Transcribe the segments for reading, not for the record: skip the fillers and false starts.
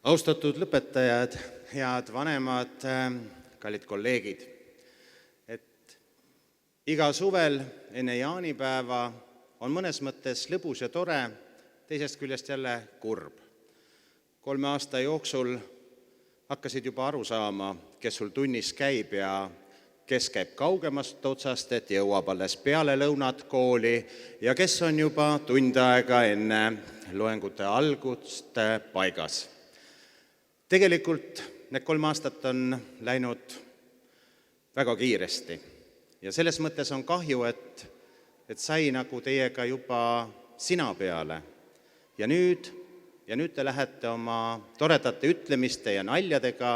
Austatud lõpetajad, head vanemad, kallid kolleegid. Iga suvel enne jaanipäeva on mõnes mõttes lõbus ja tore, teisest küljest jälle kurb. 3 aasta jooksul hakkasid juba aru saama, kes sul tunnis käib ja kes käib kaugemast otsast, et jõuab alles peale lõunat kooli ja kes on juba tund aega enne loengute algust paigas. Tegelikult need 3 aastat on läinud väga kiiresti ja selles mõttes on kahju, et sai nagu teiega juba sina peale ja nüüd te lähete oma toredate ütlemiste ja naljadega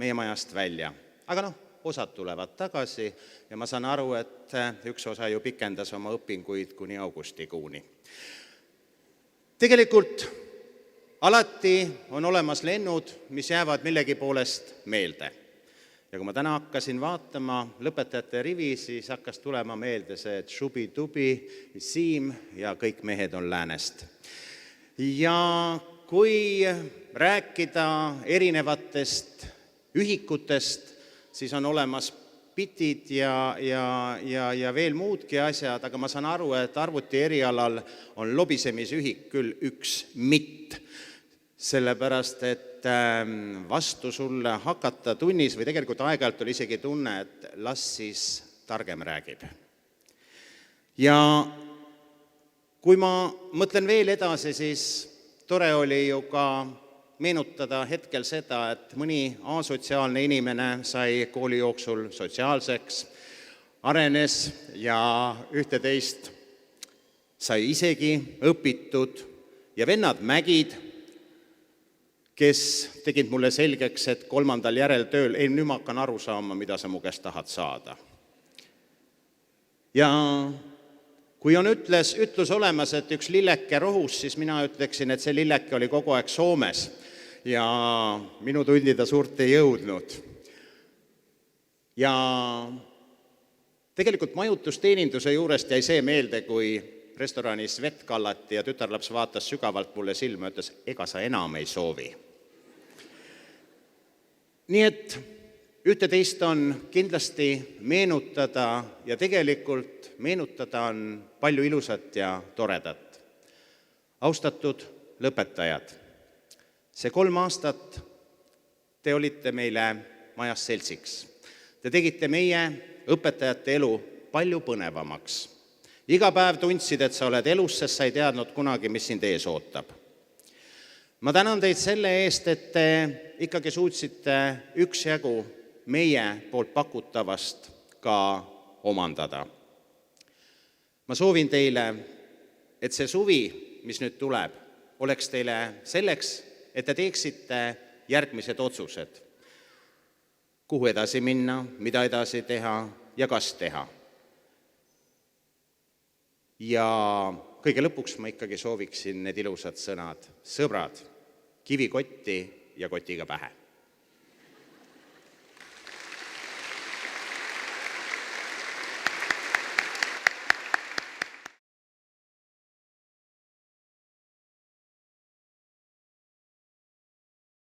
meie majast välja. Aga osad tulevad tagasi ja ma saan aru, et üks osa ju pikendas oma õpinguid kuni augustikuuni. Tegelikult alati on olemas lennud, mis jäävad millegi poolest meelde. Ja kui ma täna hakkasin vaatama lõpetajate rivi, siis hakkas tulema meelde see Tšubi-Tubi, Siim ja kõik mehed on läänest. Ja kui rääkida erinevatest ühikutest, siis on olemas bitid ja veel muudki asjad, aga ma saan aru, et arvuti erialal on lobisemisühik küll üks mitt. Sellepärast, et vastu sulle hakata tunnis või tegelikult aeg-ajalt oli isegi tunne, et las siis targem räägib. Ja kui ma mõtlen veel edasi, siis tore oli ju ka meenutada hetkel seda, et mõni asotsiaalne inimene sai kooli jooksul sotsiaalseks, arenes ja ühte-teist sai isegi õpitud ja vennad Mägid, kes tegid mulle selgeks, et 3. järeltööl, nüüd ma hakkan aru saama, mida sa mu käest tahad saada. Ja kui on ütlus olemas, et üks lilleke rohus, siis mina ütleksin, et see lilleke oli kogu aeg Soomes ja minu tundi ta suurt ei jõudnud. Ja tegelikult majutusteeninduse juurest jäi see meelde, kui restoranis vett kallati ja tütarlaps vaatas sügavalt mulle silma ja ütles, ega sa enam ei soovi. Nii et ühte-teist on kindlasti meenutada ja tegelikult meenutada on palju ilusat ja toredat. Austatud lõpetajad, see 3 aastat te olite meile majas seltsiks. Te tegite meie õpetajate elu palju põnevamaks. Iga päev tundsid, et sa oled elus, sest sa ei teadnud kunagi, mis sind ees ootab. Ma tänan teid selle eest, et te ikkagi suutsite üksjagu meie poolt pakutavast ka omandada. Ma soovin teile, et see suvi, mis nüüd tuleb, oleks teile selleks, et te teeksite järgmised otsused. Kuhu edasi minna, mida edasi teha ja kas teha. Ja kõige lõpuks ma ikkagi sooviksin need ilusad sõnad. Sõbrad, kivi kotti ja kotiga pähe.